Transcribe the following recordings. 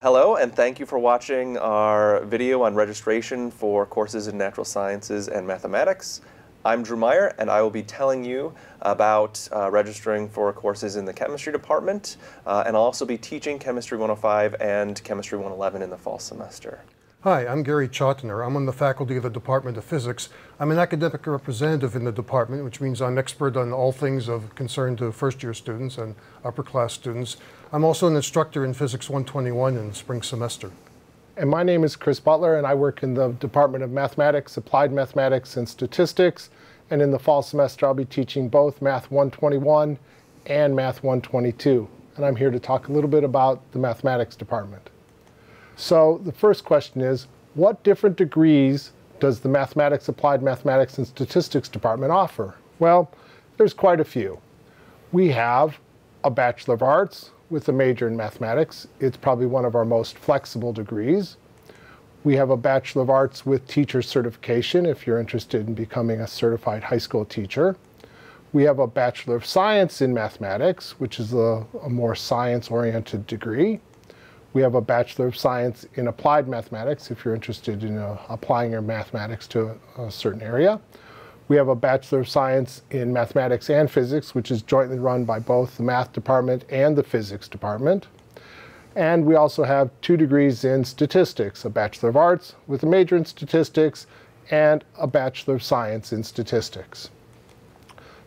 Hello, and thank you for watching our video on registration for courses in natural sciences and mathematics. I'm Drew Meyer, and I will be telling you about registering for courses in the chemistry department, and I'll also be teaching Chemistry 105 and Chemistry 111 in the fall semester. Hi, I'm Gary Chautner. I'm on the faculty of the Department of Physics. I'm an academic representative in the department, which means I'm expert on all things of concern to first-year students and upper-class students. I'm also an instructor in Physics 121 in the spring semester. And my name is Chris Butler, and I work in the Department of Mathematics, Applied Mathematics, and Statistics. And in the fall semester, I'll be teaching both Math 121 and Math 122. And I'm here to talk a little bit about the mathematics department. So the first question is, what different degrees does the Mathematics, Applied Mathematics, and Statistics department offer? Well, there's quite a few. We have a Bachelor of Arts with a major in mathematics. It's probably one of our most flexible degrees. We have a Bachelor of Arts with teacher certification if you're interested in becoming a certified high school teacher. We have a Bachelor of Science in mathematics, which is a more science-oriented degree. We have a Bachelor of Science in Applied Mathematics if you're interested in applying your mathematics to a certain area. We have a Bachelor of Science in Mathematics and Physics, which is jointly run by both the Math department and the Physics department. And we also have 2 degrees in Statistics, a Bachelor of Arts with a major in Statistics and a Bachelor of Science in Statistics.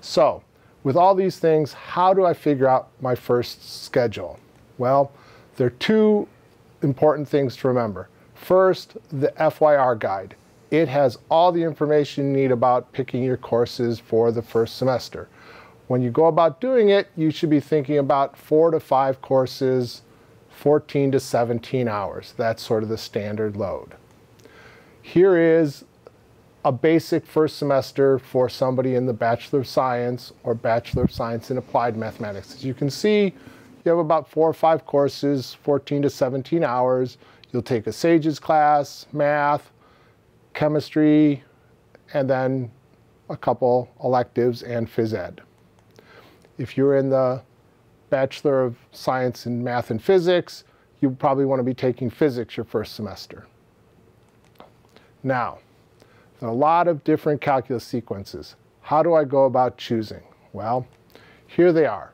So, with all these things, how do I figure out my first schedule? Well, there are 2 important things to remember. First, the FYR guide. It has all the information you need about picking your courses for the first semester. When you go about doing it, you should be thinking about 4 to 5 courses, 14 to 17 hours. That's sort of the standard load. Here is a basic first semester for somebody in the Bachelor of Science or Bachelor of Science in Applied Mathematics. As you can see, you have about 4 or 5 courses, 14 to 17 hours. You'll take a SAGES class, math, chemistry, and then a couple electives and phys ed. If you're in the Bachelor of Science in Math and Physics, you probably want to be taking physics your first semester. Now, there are a lot of different calculus sequences. How do I go about choosing? Well, here they are.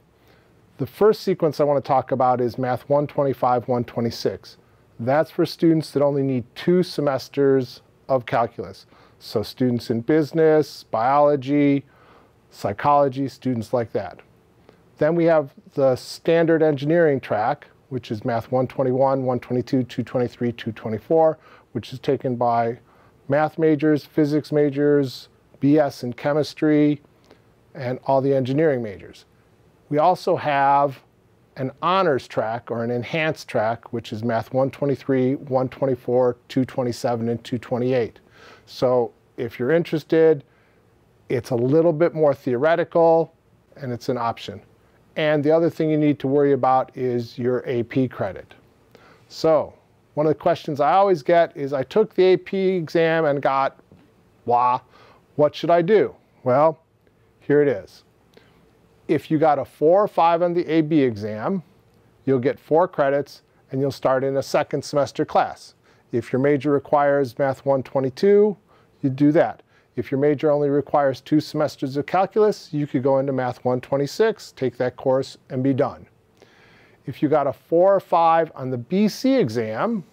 The first sequence I want to talk about is Math 125, 126. That's for students that only need 2 semesters of calculus. So students in business, biology, psychology, students like that. Then we have the standard engineering track, which is Math 121, 122, 223, 224, which is taken by math majors, physics majors, BS in chemistry, and all the engineering majors. We also have an honors track or an enhanced track, which is Math 123, 124, 227, and 228. So if you're interested, it's a little bit more theoretical, and it's an option. And the other thing you need to worry about is your AP credit. So one of the questions I always get is, I took the AP exam and got blah. What should I do? Well, here it is. If you got a 4 or 5 on the AB exam, you'll get 4 credits and you'll start in a second semester class. If your major requires Math 122, you do that. If your major only requires 2 semesters of calculus, you could go into Math 126, take that course, and be done. If you got a 4 or 5 on the BC exam,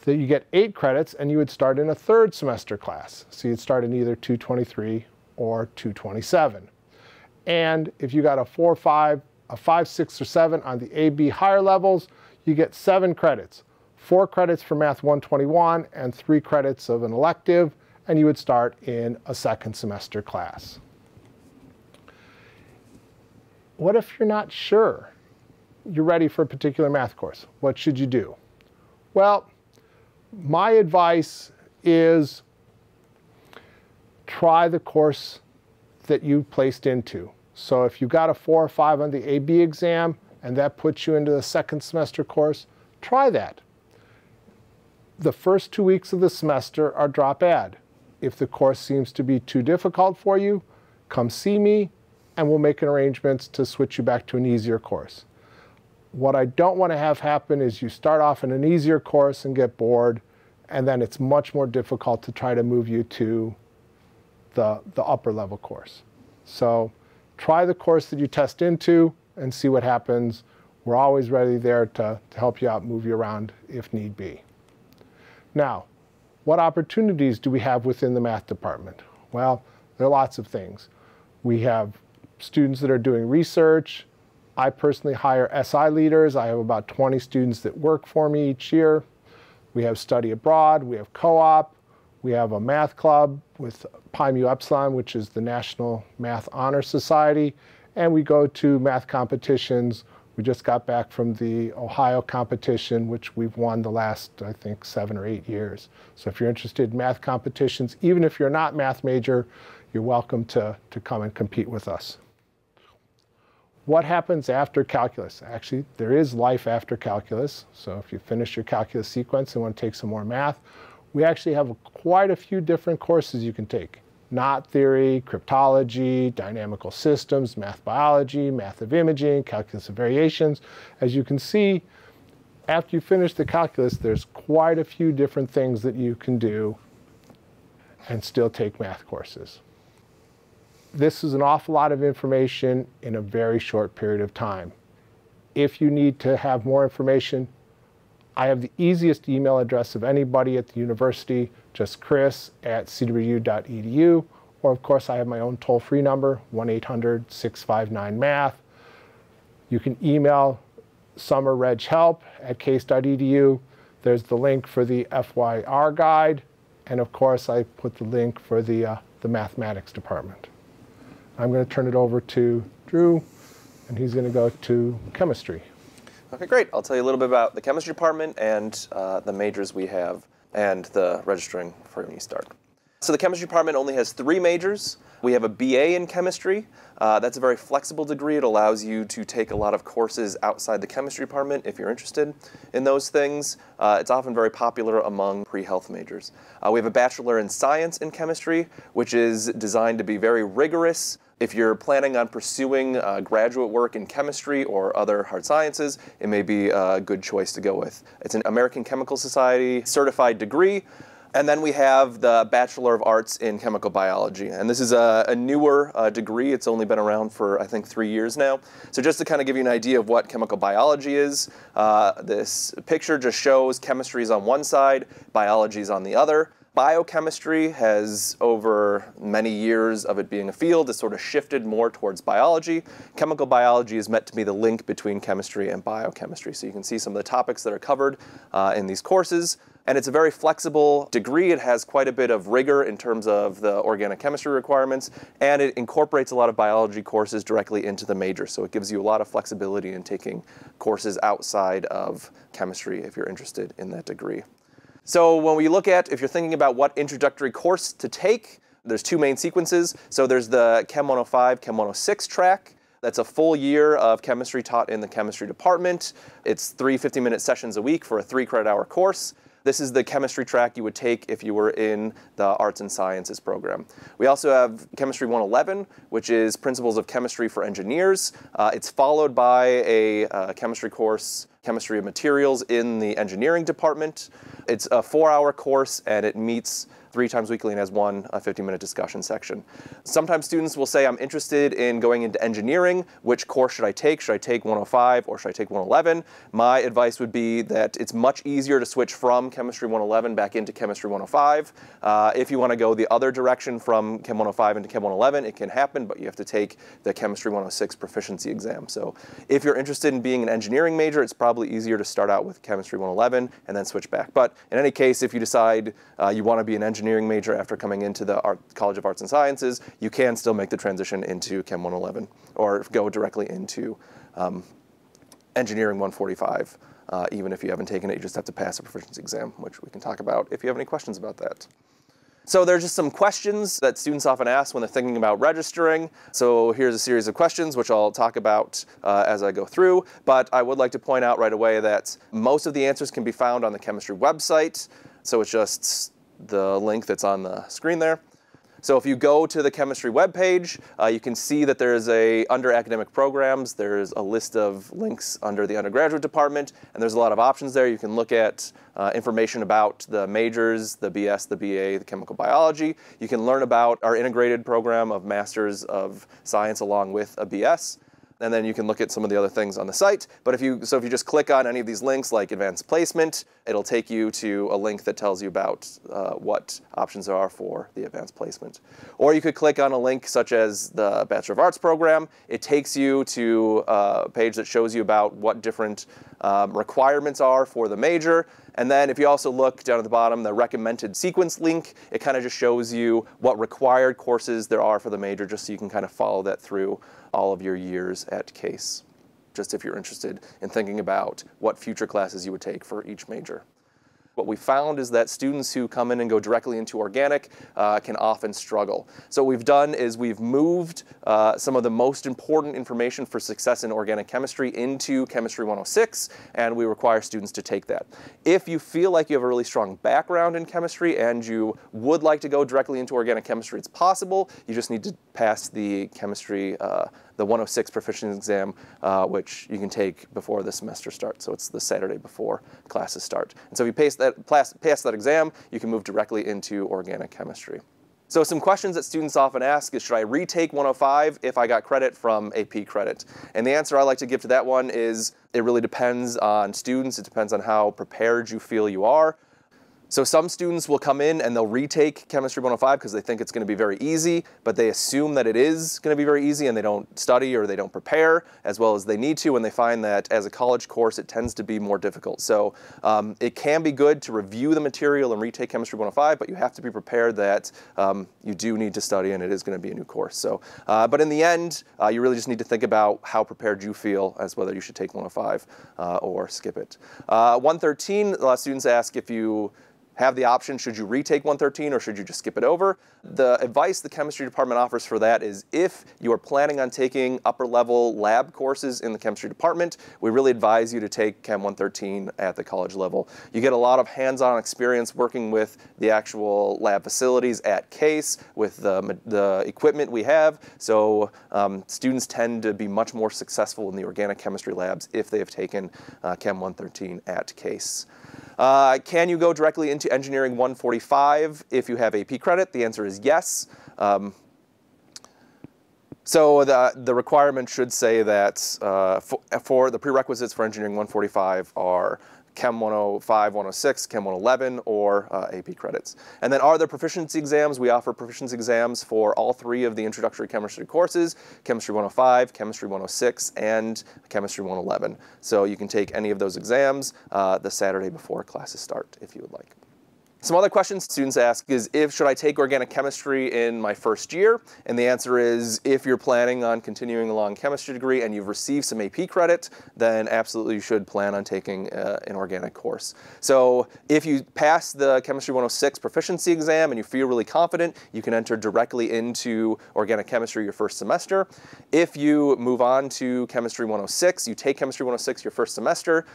then you get 8 credits and you would start in a 3rd semester class. So you'd start in either 223 or 227. And if you got a 4 or 5, a 5, 6, or 7 on the AB higher levels, you get 7 credits. 4 credits for Math 121 and 3 credits of an elective, and you would start in a 2nd semester class. What if you're not sure you're ready for a particular math course? What should you do? Well, my advice is try the course that you placed into. So if you got a 4 or 5 on the AB exam and that puts you into the 2nd semester course, try that. The first 2 weeks of the semester are drop add. If the course seems to be too difficult for you, come see me and we'll make arrangements to switch you back to an easier course. What I don't want to have happen is you start off in an easier course and get bored, and then it's much more difficult to try to move you to the upper level course. So try the course that you test into and see what happens. We're always ready there to help you out, move you around if need be. Now, what opportunities do we have within the math department? Well, there are lots of things. We have students that are doing research. I personally hire SI leaders. I have about 20 students that work for me each year. We have study abroad. We have co-op. We have a math club with Pi Mu Epsilon, which is the National Math Honor Society. And we go to math competitions. We just got back from the Ohio competition, which we've won the last, I think, 7 or 8 years. So if you're interested in math competitions, even if you're not math major, you're welcome to come and compete with us. What happens after calculus? Actually, there is life after calculus. So if you finish your calculus sequence and want to take some more math, we actually have quite a few different courses you can take. Knot theory, cryptology, dynamical systems, math biology, math of imaging, calculus of variations. As you can see, after you finish the calculus, there's quite a few different things that you can do and still take math courses. This is an awful lot of information in a very short period of time. If you need to have more information, I have the easiest email address of anybody at the university, just chris@cwu.edu, or of course I have my own toll-free number, 1-800-659-MATH. You can email summerreghelp@case.edu. There's the link for the FYR guide, and of course I put the link for the mathematics department. I'm going to turn it over to Drew, and he's going to go to chemistry. Okay, great. I'll tell you a little bit about the chemistry department and the majors we have and the registering for when you start. So the chemistry department only has 3 majors. We have a BA in chemistry. That's a very flexible degree. It allows you to take a lot of courses outside the chemistry department if you're interested in those things. It's often very popular among pre-health majors. We have a bachelor in science in chemistry, which is designed to be very rigorous. If you're planning on pursuing graduate work in chemistry or other hard sciences, it may be a good choice to go with. It's an American Chemical Society certified degree. And then we have the Bachelor of Arts in Chemical Biology. And this is a newer degree. It's only been around for, I think, 3 years now. So just to kind of give you an idea of what chemical biology is, this picture just shows chemistry is on one side, biology is on the other. Biochemistry has, over many years of it being a field, has sort of shifted more towards biology. Chemical biology is meant to be the link between chemistry and biochemistry. So you can see some of the topics that are covered in these courses. And it's a very flexible degree. It has quite a bit of rigor in terms of the organic chemistry requirements, and it incorporates a lot of biology courses directly into the major. So it gives you a lot of flexibility in taking courses outside of chemistry if you're interested in that degree. So when we look at, if you're thinking about what introductory course to take, there's 2 main sequences. So there's the Chem 105, Chem 106 track. That's a full year of chemistry taught in the chemistry department. It's 3 50-minute sessions a week for a 3-credit-hour course. This is the chemistry track you would take if you were in the Arts and Sciences program. We also have Chemistry 111, which is Principles of Chemistry for Engineers. It's followed by a chemistry course, Chemistry of Materials in the Engineering department. It's a 4-hour course, and it meets 3 times weekly and has one 50-minute discussion section. Sometimes students will say, I'm interested in going into engineering. Which course should I take? Should I take 105 or should I take 111? My advice would be that it's much easier to switch from Chemistry 111 back into Chemistry 105. If you want to go the other direction from Chem 105 into Chem 111, it can happen, but you have to take the Chemistry 106 proficiency exam. So if you're interested in being an engineering major, it's probably easier to start out with Chemistry 111 and then switch back. But in any case, if you decide you want to be an engineering major after coming into the College of Arts and Sciences, you can still make the transition into Chem 111 or go directly into Engineering 145. Even if you haven't taken it, you just have to pass a proficiency exam, which we can talk about if you have any questions about that. So there's just some questions that students often ask when they're thinking about registering. So here's a series of questions, which I'll talk about as I go through. But I would like to point out right away that most of the answers can be found on the chemistry website. So it's just the link that's on the screen there. So if you go to the chemistry webpage, you can see that there's under academic programs, there's a list of links under the undergraduate department, and there's a lot of options there. You can look at information about the majors, the BS, the BA, the chemical biology. You can learn about our integrated program of Masters of Science along with a BS. And then you can look at some of the other things on the site. But if you just click on any of these links like advanced placement, it'll take you to a link that tells you about what options there are for the advanced placement. Or you could click on a link such as the Bachelor of Arts program. It takes you to a page that shows you about what different requirements are for the major. And then if you also look down at the bottom, the recommended sequence link, it kind of just shows you what required courses there are for the major, just so you can kind of follow that through all of your years at Case, just if you're interested in thinking about what future classes you would take for each major. What we found is that students who come in and go directly into organic can often struggle. So what we've done is we've moved some of the most important information for success in organic chemistry into Chemistry 106, and we require students to take that. If you feel like you have a really strong background in chemistry and you would like to go directly into organic chemistry, it's possible. You just need to pass the chemistry the 106 proficiency exam, which you can take before the semester starts. So it's the Saturday before classes start. And so if you pass that exam, you can move directly into organic chemistry. So some questions that students often ask is, should I retake 105 if I got credit from AP credit? And the answer I like to give to that one is, it really depends on students. It depends on how prepared you feel you are. So some students will come in and they'll retake Chemistry 105 because they think it's going to be very easy, but they assume that it is going to be very easy and they don't study or they don't prepare as well as they need to, and they find that as a college course it tends to be more difficult. So it can be good to review the material and retake Chemistry 105, but you have to be prepared that you do need to study and it is going to be a new course. So, but in the end, you really just need to think about how prepared you feel as whether you should take 105 or skip it. 113, a lot of students ask if you have the option, should you retake 113 or should you just skip it over? The advice the chemistry department offers for that is, if you are planning on taking upper level lab courses in the chemistry department, we really advise you to take Chem 113 at the college level. You get a lot of hands-on experience working with the actual lab facilities at Case, with the equipment we have, so students tend to be much more successful in the organic chemistry labs if they have taken Chem 113 at Case. Can you go directly into Engineering 145 if you have AP credit? The answer is yes. So the requirement should say that for the prerequisites for Engineering 145 are Chem 105, 106, Chem 111, or AP credits. And then are there proficiency exams? We offer proficiency exams for all three of the introductory chemistry courses, Chemistry 105, Chemistry 106, and Chemistry 111. So you can take any of those exams the Saturday before classes start if you would like. Some other questions students ask is, should I take organic chemistry in my first year? And the answer is, if you're planning on continuing along chemistry degree and you've received some AP credit, then absolutely you should plan on taking an organic course. So if you pass the Chemistry 106 proficiency exam and you feel really confident, you can enter directly into organic chemistry your first semester. If you move on to Chemistry 106, you take Chemistry 106 your first semester,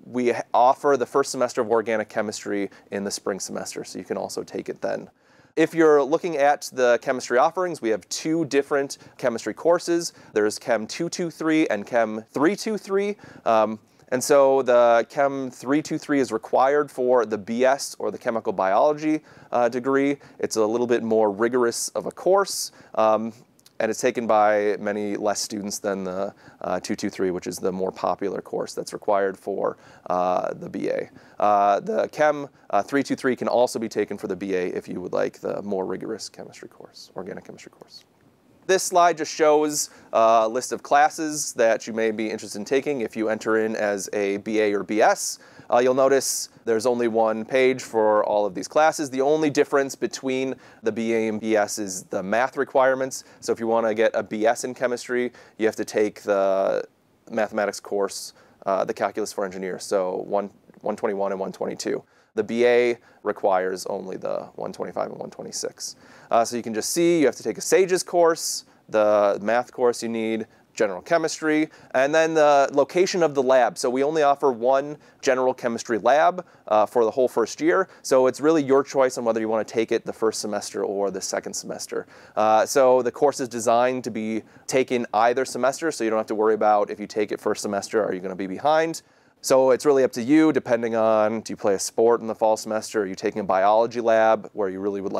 we offer the first semester of organic chemistry in the spring semester, so you can also take it then. If you're looking at the chemistry offerings, we have two different chemistry courses. There's Chem 223 and Chem 323. And so the Chem 323 is required for the BS or the chemical biology degree. It's a little bit more rigorous of a course. And it's taken by many less students than the 223, which is the more popular course that's required for the BA. The Chem 323 can also be taken for the BA if you would like the more rigorous chemistry course, organic chemistry course. This slide just shows a list of classes that you may be interested in taking if you enter in as a BA or BS. You'll notice there's only one page for all of these classes. The only difference between the BA and BS is the math requirements. So if you want to get a BS in chemistry, you have to take the mathematics course, the calculus for engineers, so 121 and 122. The BA requires only the 125 and 126. So you can just see you have to take a SAGES course, the math course you need, general chemistry, and then the location of the lab. So we only offer one general chemistry lab for the whole first year. So it's really your choice on whether you want to take it the first semester or the second semester. So the course is designed to be taken either semester, so you don't have to worry about if you take it first semester, are you going to be behind? So it's really up to you, depending on, do you play a sport in the fall semester? Are you taking a biology lab where you really would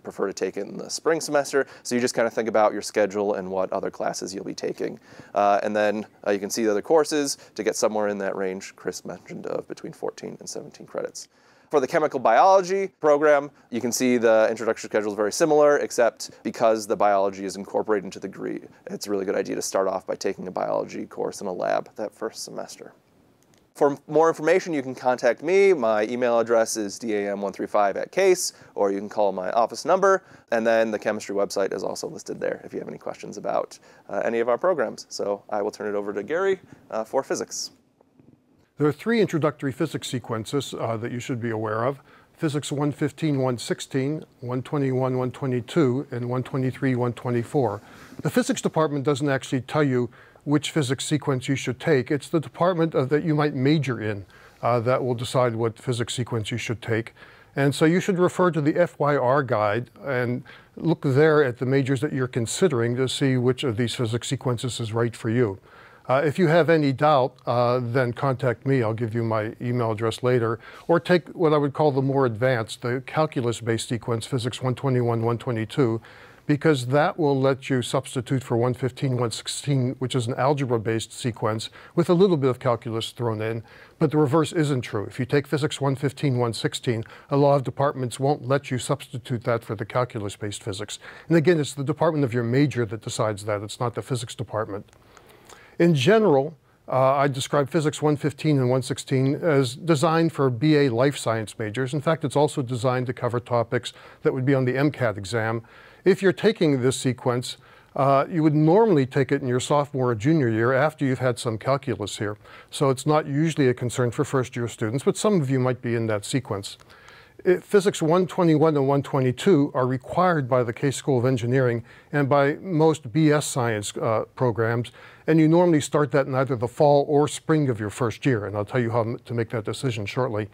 prefer to take it in the spring semester? So you just kind of think about your schedule and what other classes you'll be taking. And then you can see the other courses to get somewhere in that range Chris mentioned of between 14 and 17 credits. For the chemical biology program, you can see the introductory schedule is very similar, except because the biology is incorporated into the degree, it's a really good idea to start off by taking a biology course in a lab that first semester. For more information, you can contact me. My email address is dam135@case, or you can call my office number. And then the chemistry website is also listed there if you have any questions about any of our programs. So I will turn it over to Gary for physics. There are three introductory physics sequences that you should be aware of: Physics 115, 116, 121, 122, and 123, 124. The physics department doesn't actually tell you which physics sequence you should take. It's the department that you might major in that will decide what physics sequence you should take. And so you should refer to the FYR guide and look there at the majors that you're considering to see which of these physics sequences is right for you. If you have any doubt, then contact me. I'll give you my email address later. Or take what I would call the more advanced, the calculus-based sequence, Physics 121, 122, because that will let you substitute for 115, 116, which is an algebra-based sequence with a little bit of calculus thrown in. But the reverse isn't true. If you take Physics 115, 116, a lot of departments won't let you substitute that for the calculus-based physics. And again, it's the department of your major that decides that. It's not the physics department. In general, I describe Physics 115 and 116 as designed for BA life science majors. In fact, it's also designed to cover topics that would be on the MCAT exam. If you're taking this sequence, you would normally take it in your sophomore or junior year after you've had some calculus here. So it's not usually a concern for first-year students, but some of you might be in that sequence. Physics 121 and 122 are required by the Case School of Engineering and by most BS science programs, and you normally start that in either the fall or spring of your first year, and I'll tell you how to make that decision shortly.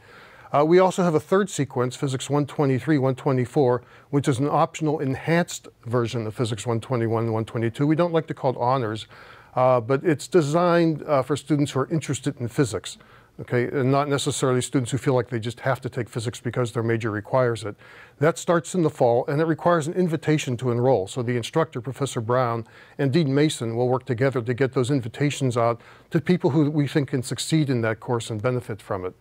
We also have a third sequence, Physics 123, 124, which is an optional enhanced version of Physics 121 and 122. We don't like to call it honors, but it's designed for students who are interested in physics. Okay, and not necessarily students who feel like they just have to take physics because their major requires it. That starts in the fall, and it requires an invitation to enroll. So the instructor, Professor Brown, and Dean Mason will work together to get those invitations out to people who we think can succeed in that course and benefit from it.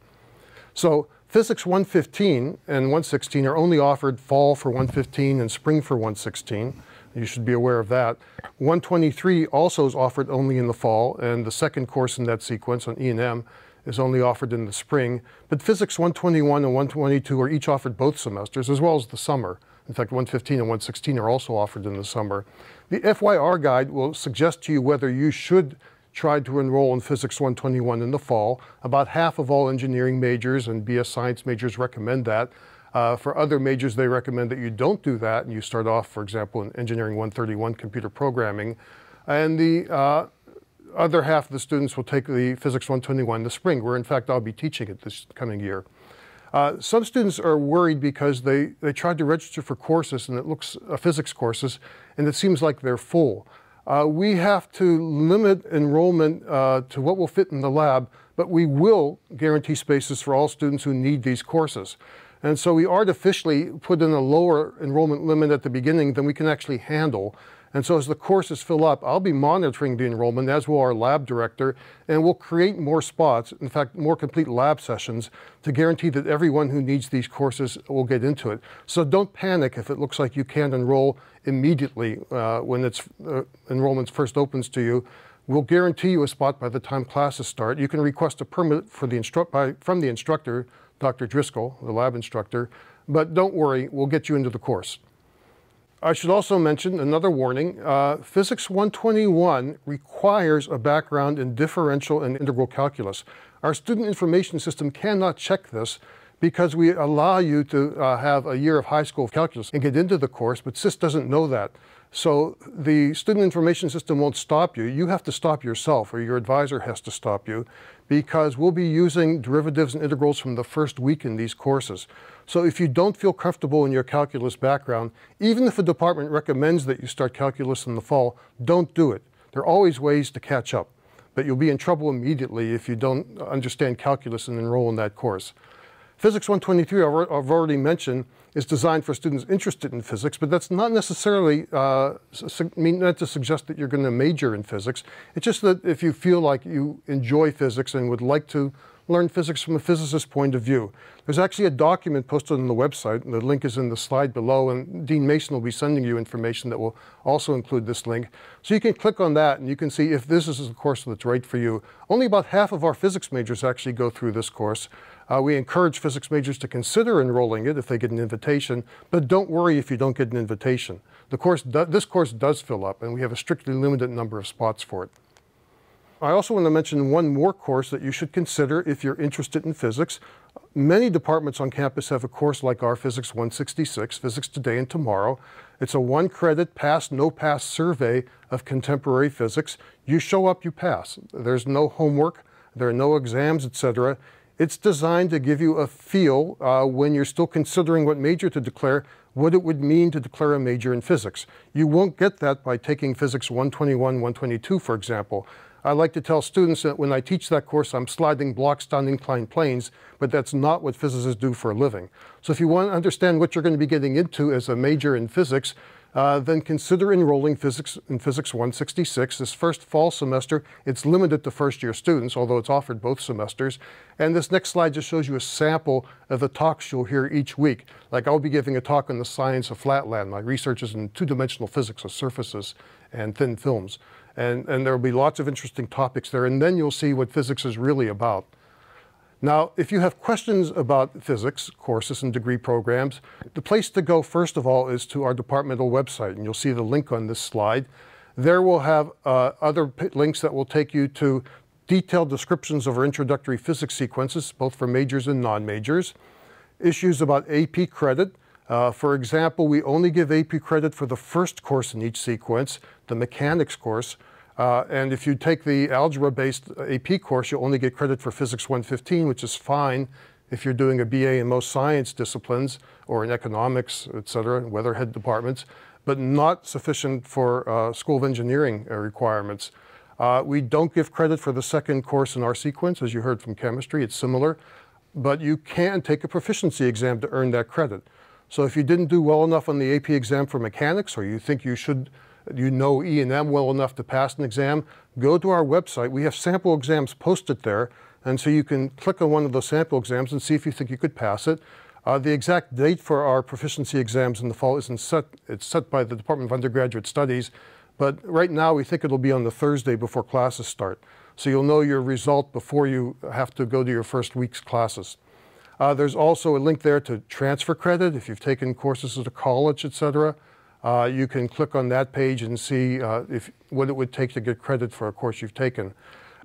So Physics 115 and 116 are only offered fall for 115 and spring for 116. You should be aware of that. 123 also is offered only in the fall, and the second course in that sequence on E&M is only offered in the spring, but Physics 121 and 122 are each offered both semesters, as well as the summer. In fact, 115 and 116 are also offered in the summer. The FYR guide will suggest to you whether you should try to enroll in Physics 121 in the fall. About half of all engineering majors and BS science majors recommend that. For other majors, they recommend that you don't do that, and you start off, for example, in Engineering 131, computer programming. And the other half of the students will take the Physics 121 in the spring, where in fact I'll be teaching it this coming year. Some students are worried because they tried to register for courses, and it looks physics courses, and it seems like they're full. We have to limit enrollment to what will fit in the lab, but we will guarantee spaces for all students who need these courses. And so we artificially put in a lower enrollment limit at the beginning than we can actually handle. And so as the courses fill up, I'll be monitoring the enrollment, as will our lab director, and we'll create more spots, in fact, more complete lab sessions, to guarantee that everyone who needs these courses will get into it. So don't panic if it looks like you can't enroll immediately when enrollment first opens to you. We'll guarantee you a spot by the time classes start. You can request a permit for from the instructor, Dr. Driscoll, the lab instructor, but don't worry, we'll get you into the course. I should also mention another warning. Physics 121 requires a background in differential and integral calculus. Our student information system cannot check this because we allow you to have a year of high school calculus and get into the course, but SIS doesn't know that. So the student information system won't stop you. You have to stop yourself, or your advisor has to stop you, because we'll be using derivatives and integrals from the first week in these courses. So if you don't feel comfortable in your calculus background, even if a department recommends that you start calculus in the fall, don't do it. There are always ways to catch up, but you'll be in trouble immediately if you don't understand calculus and enroll in that course. Physics 123, I've already mentioned, is designed for students interested in physics, but that's not necessarily meant to suggest that you're going to major in physics. It's just that if you feel like you enjoy physics and would like to learn physics from a physicist's point of view. There's actually a document posted on the website, and the link is in the slide below, and Dean Mason will be sending you information that will also include this link. So you can click on that and you can see if this is the course that's right for you. Only about half of our physics majors actually go through this course. We encourage physics majors to consider enrolling it if they get an invitation, but don't worry if you don't get an invitation. This course does fill up, and we have a strictly limited number of spots for it. I also want to mention one more course that you should consider if you're interested in physics. Many departments on campus have a course like our Physics 166, Physics Today and Tomorrow. It's a one-credit pass, no-pass survey of contemporary physics. You show up, you pass. There's no homework, there are no exams, etc. It's designed to give you a feel when you're still considering what major to declare, what it would mean to declare a major in physics. You won't get that by taking Physics 121, 122, for example. I like to tell students that when I teach that course, I'm sliding blocks down inclined planes, but that's not what physicists do for a living. So if you want to understand what you're going to be getting into as a major in physics, then consider enrolling in Physics 166 this first fall semester. It's limited to first-year students, although it's offered both semesters. And this next slide just shows you a sample of the talks you'll hear each week. Like I'll be giving a talk on the science of flatland. My research is in two-dimensional physics of surfaces and thin films. And there will be lots of interesting topics there, and then you'll see what physics is really about. Now, if you have questions about physics courses and degree programs, the place to go, first of all, is to our departmental website, and you'll see the link on this slide. There we'll have other links that will take you to detailed descriptions of our introductory physics sequences, both for majors and non-majors, issues about AP credit. For example, we only give AP credit for the first course in each sequence, the mechanics course. And if you take the algebra-based AP course, you'll only get credit for Physics 115, which is fine if you're doing a BA in most science disciplines or in economics, etc., weatherhead departments, but not sufficient for School of Engineering requirements. We don't give credit for the second course in our sequence, as you heard from chemistry. It's similar, but you can take a proficiency exam to earn that credit. So if you didn't do well enough on the AP exam for mechanics, or you think you know E&M well enough to pass an exam, go to our website. We have sample exams posted there, and so you can click on one of those sample exams and see if you think you could pass it. The exact date for our proficiency exams in the fall isn't set. It's set by the Department of Undergraduate Studies, but right now we think it'll be on the Thursday before classes start. So you'll know your result before you have to go to your first week's classes. There's also a link there to transfer credit if you've taken courses at a college, etc. You can click on that page and see what it would take to get credit for a course you've taken.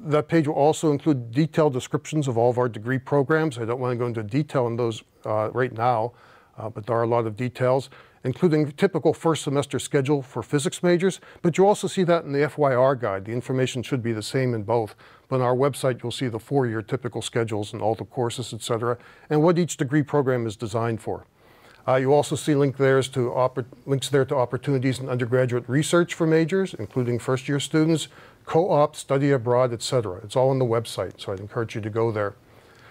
That page will also include detailed descriptions of all of our degree programs. I don't want to go into detail on those right now, but there are a lot of details, including typical first semester schedule for physics majors. But you'll also see that in the FYR guide. The information should be the same in both. But on our website, you'll see the 4-year typical schedules and all the courses, etc., and what each degree program is designed for. You also see links there to opportunities in undergraduate research for majors, including first-year students, co-op, study abroad, etc. It's all on the website, so I'd encourage you to go there.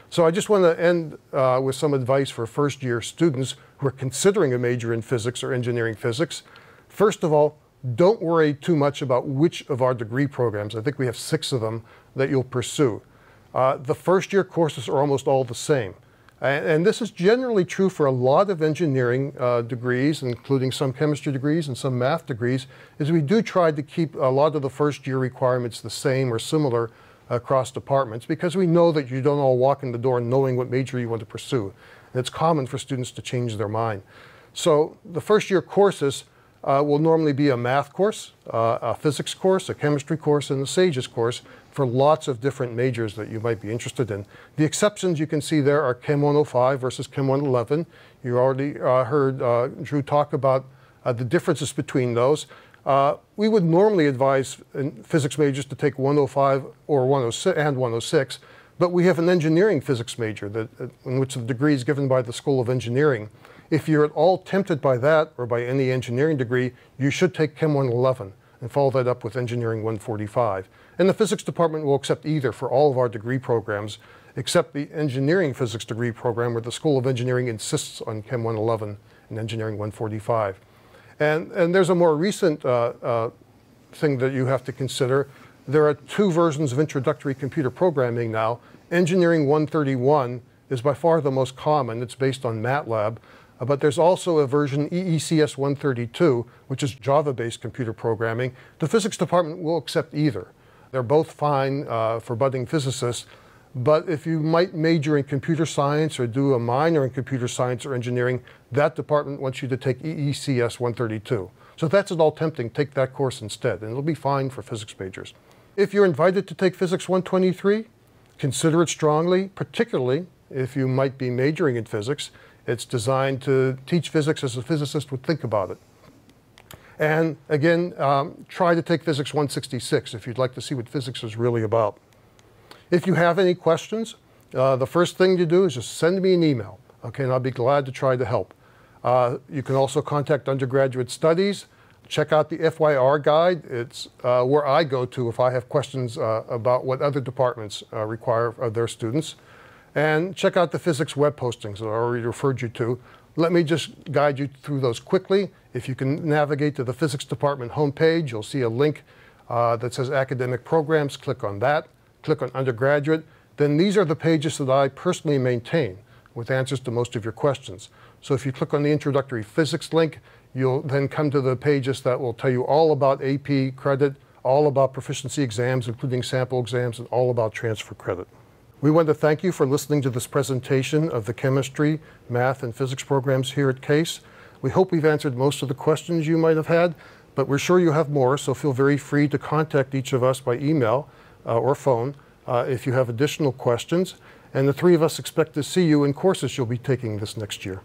So I just want to end with some advice for first-year students who are considering a major in physics or engineering physics. First of all, don't worry too much about which of our degree programs, I think we have 6 of them, that you'll pursue. The first-year courses are almost all the same. And this is generally true for a lot of engineering degrees, including some chemistry degrees and some math degrees, is we do try to keep a lot of the first-year requirements the same or similar across departments, because we know that you don't all walk in the door knowing what major you want to pursue. And it's common for students to change their mind. So the first-year courses will normally be a math course, a physics course, a chemistry course, and a SAGES course for lots of different majors that you might be interested in. The exceptions you can see there are Chem 105 versus Chem 111. You already heard Drew talk about the differences between those. We would normally advise physics majors to take 105 or 106 and 106, but we have an engineering physics major in which the degree is given by the School of Engineering. If you're at all tempted by that or by any engineering degree, you should take Chem 111 and follow that up with Engineering 145. And the physics department will accept either for all of our degree programs, except the engineering physics degree program where the School of Engineering insists on Chem 111 and Engineering 145. And there's a more recent thing that you have to consider. There are two versions of introductory computer programming now. Engineering 131 is by far the most common. It's based on MATLAB. But there's also a version EECS 132, which is Java-based computer programming. The physics department will accept either. They're both fine for budding physicists. But if you might major in computer science or do a minor in computer science or engineering, that department wants you to take EECS 132. So if that's at all tempting, take that course instead, and it'll be fine for physics majors. If you're invited to take Physics 123, consider it strongly, particularly if you might be majoring in physics. It's designed to teach physics as a physicist would think about it. And again, try to take Physics 166 if you'd like to see what physics is really about. If you have any questions, the first thing to do is just send me an email, okay, and I'll be glad to try to help. You can also contact undergraduate studies. Check out the FYR guide. It's where I go to if I have questions about what other departments require of their students. And check out the physics web postings that I already referred you to. Let me just guide you through those quickly. If you can navigate to the physics department homepage, you'll see a link that says academic programs. Click on that. Click on undergraduate. Then these are the pages that I personally maintain with answers to most of your questions. So if you click on the introductory physics link, you'll then come to the pages that will tell you all about AP credit, all about proficiency exams, including sample exams, and all about transfer credit. We want to thank you for listening to this presentation of the chemistry, math, and physics programs here at CASE. We hope we've answered most of the questions you might have had, but we're sure you have more, so feel very free to contact each of us by email or phone if you have additional questions. And the three of us expect to see you in courses you'll be taking this next year.